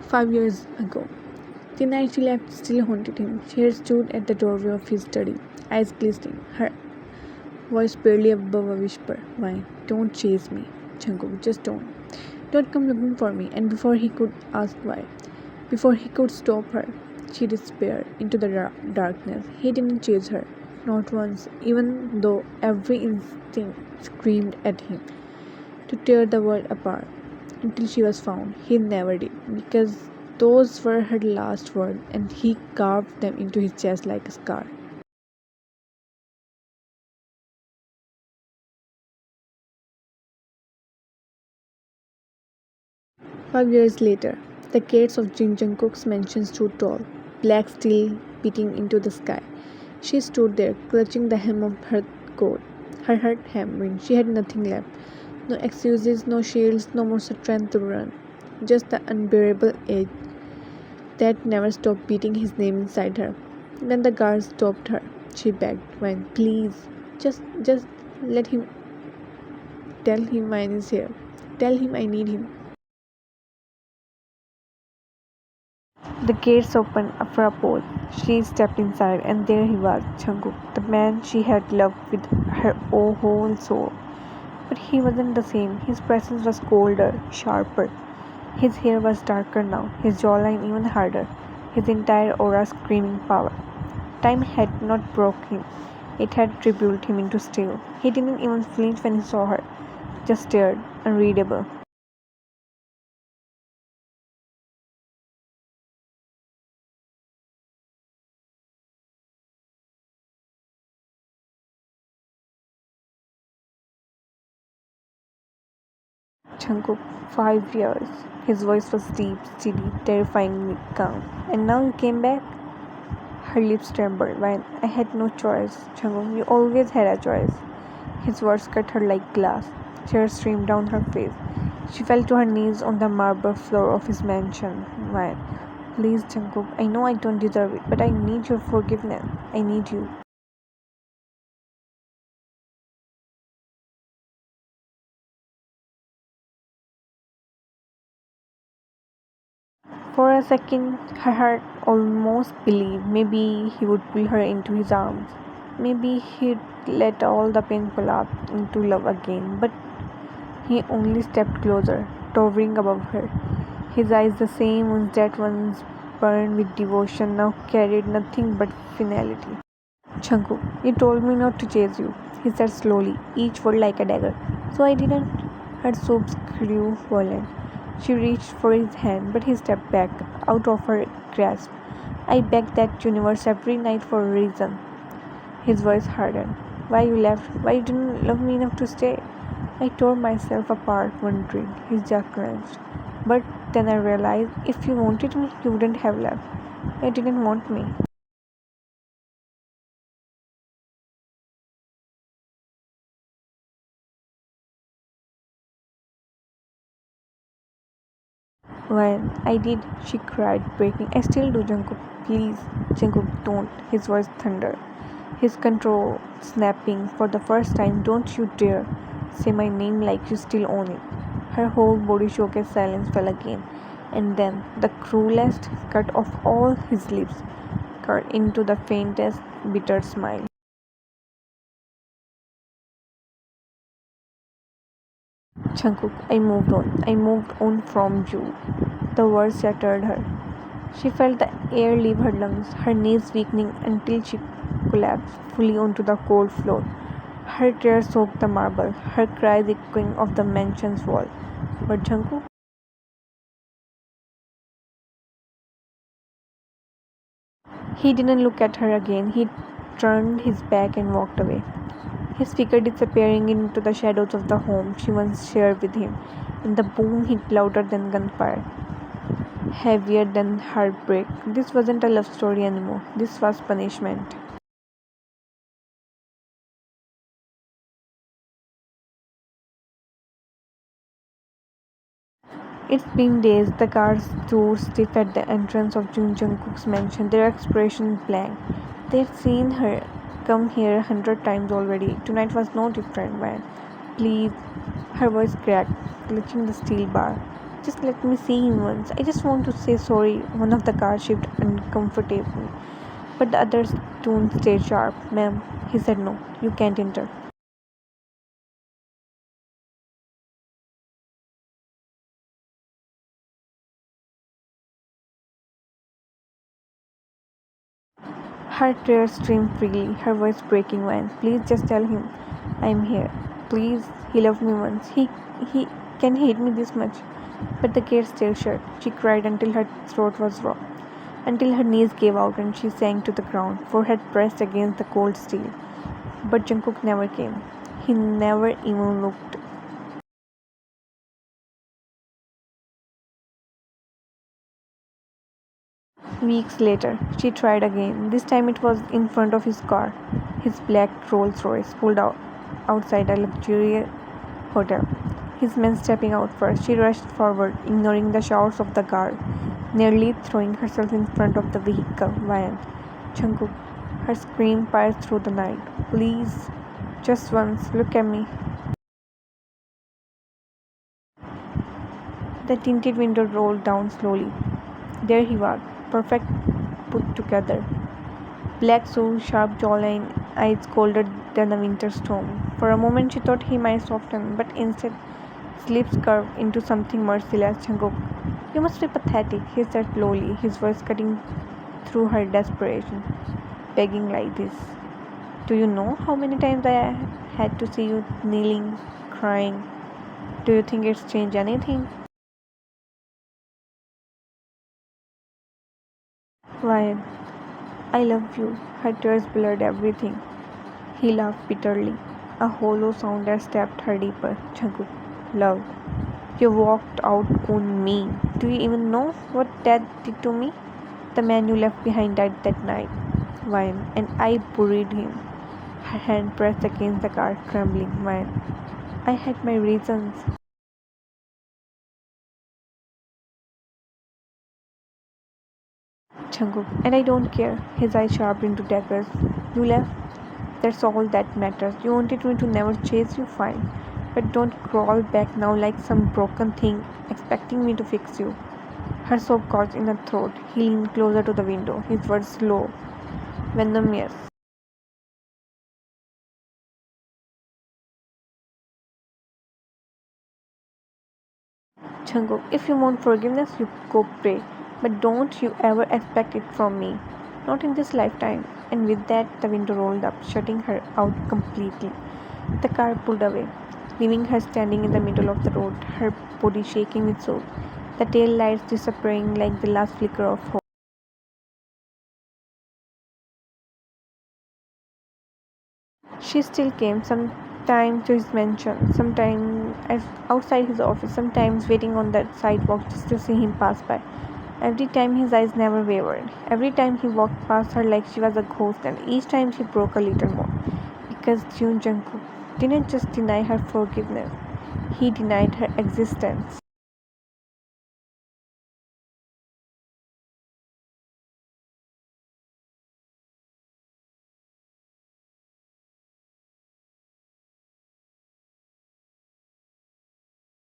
5 years ago. The night she left still haunted him. She had stood at the doorway of his study, eyes glistening, her voice barely above a whisper. Why? Don't chase me, Jungkook, just don't. Don't come looking for me. And before he could ask why, before he could stop her, she disappeared into the darkness. He didn't chase her, not once, even though every instinct screamed at him to tear the world apart until she was found. He never did, because those were her last words, and he carved them into his chest like a scar. 5 years later, the gates of Jin Jungkook's mansion stood tall, black steel beating into the sky. She stood there, clutching the hem of her coat, her heart hammering. She had nothing left. No excuses, no shields, no more strength to run. Just the unbearable edge that never stopped beating his name inside her. When the guards stopped her, she begged, when, please, just let him, tell him mine is here. Tell him I need him. The gates opened for a pause. She stepped inside, and there he was, Jungkook, the man she had loved with her whole soul. But he wasn't the same. His presence was colder, sharper. His hair was darker now, his jawline even harder, his entire aura screaming power. Time had not broke him. It had rebuilt him into steel. He didn't even flinch when he saw her, just stared, unreadable. Jungkook, 5 years. His voice was deep, steady, terrifyingly calm. And now you came back? Her lips trembled. When I had no choice, Jungkook, you always had a choice. His words cut her like glass. Tears streamed down her face. She fell to her knees on the marble floor of his mansion. Why? Please, Jungkook, I know I don't deserve it, but I need your forgiveness. I need you. For a second, her heart almost believed maybe he would pull her into his arms. Maybe he'd let all the pain collapse into love again. But he only stepped closer, towering above her. His eyes, the same ones that once burned with devotion, now carried nothing but finality. Chanku, you told me not to chase you, he said slowly, each word like a dagger. So I didn't. Her sobs grew violent. She reached for his hand, but he stepped back, out of her grasp. I begged that universe every night for a reason. His voice hardened. Why you left? Why you didn't love me enough to stay? I tore myself apart, wondering. His jaw clenched. But then I realized if you wanted me, you wouldn't have left. You didn't want me. When I did, she cried, breaking. I still do, Jungkook. Please, Jungkook, don't. His voice thundered. His control snapping. For the first time, don't you dare say my name like you still own it. Her whole body shook as silence fell again. And then, the cruelest cut of all his lips cut into the faintest, bitter smile. Jungkook, I moved on. I moved on from you. The words shattered her. She felt the air leave her lungs, her knees weakening until she collapsed fully onto the cold floor. Her tears soaked the marble, her cries echoing off the mansion's wall. But Jungkook, he didn't look at her again. He turned his back and walked away, his figure disappearing into the shadows of the home she once shared with him. And the boom hit louder than gunfire, heavier than heartbreak. This wasn't a love story anymore. This was punishment. It's been days. The guards stood stiff at the entrance of Jung Jungkook's mansion, their expressions blank. They'd seen her come here 100 times already. Tonight was no different, man. Please. Her voice cracked, clutching the steel bar. just let me see him once. I just want to say sorry. One of the cars shifted uncomfortably, but the other's tone stayed sharp. Ma'am, he said no, you can't enter. Her tears streamed freely, her voice breaking once. Please just tell him I'm here. Please, he loved me once. He can hate me this much. But the gate stayed shut. She cried until her throat was raw, until her knees gave out and she sank to the ground, forehead pressed against the cold steel. But Jungkook never came. He never even looked. Weeks later, she tried again. This time it was in front of his car, his black Rolls Royce pulled out outside a luxurious hotel. His men stepping out first, she rushed forward, ignoring the shouts of the guard, nearly throwing herself in front of the vehicle. Van, Jungkook, her scream pierced through the night. Please, just once, look at me. The tinted window rolled down slowly. There he was, perfect put together. Black suit, sharp jawline, eyes colder than a winter storm. For a moment she thought he might soften, but instead his lips curved into something merciless. Jungkook, you must be pathetic, he said slowly, his voice cutting through her desperation. Begging like this. Do you know how many times I had to see you kneeling, crying? Do you think it's changed anything? Why? I love you. Her tears blurred everything. He laughed bitterly, a hollow sound that stabbed her deeper. Jungkook, love. You walked out on me. Do you even know what that did to me? The man you left behind died that night. Wine, and I buried him. Her hand pressed against the car, trembling. Wine. I had my reasons. Jungkook, and I don't care. His eyes sharpened into daggers. You left. That's all that matters. You wanted me to never chase you, fine. But don't crawl back now like some broken thing, expecting me to fix you. Her sob caught in her throat. He leaned closer to the window, his words slow, venomous. Jungkook, if you want forgiveness, you go pray. But don't you ever expect it from me. Not in this lifetime. And with that, the window rolled up, shutting her out completely. The car pulled away, leaving her standing in the middle of the road, her body shaking with soot, the tail lights disappearing like the last flicker of hope. She still came, sometimes to his mansion, sometimes outside his office, sometimes waiting on the sidewalk just to see him pass by. Every time his eyes never wavered. Every time he walked past her like she was a ghost, and each time she broke a little more. Because Jung Jungkook didn't just deny her forgiveness, he denied her existence.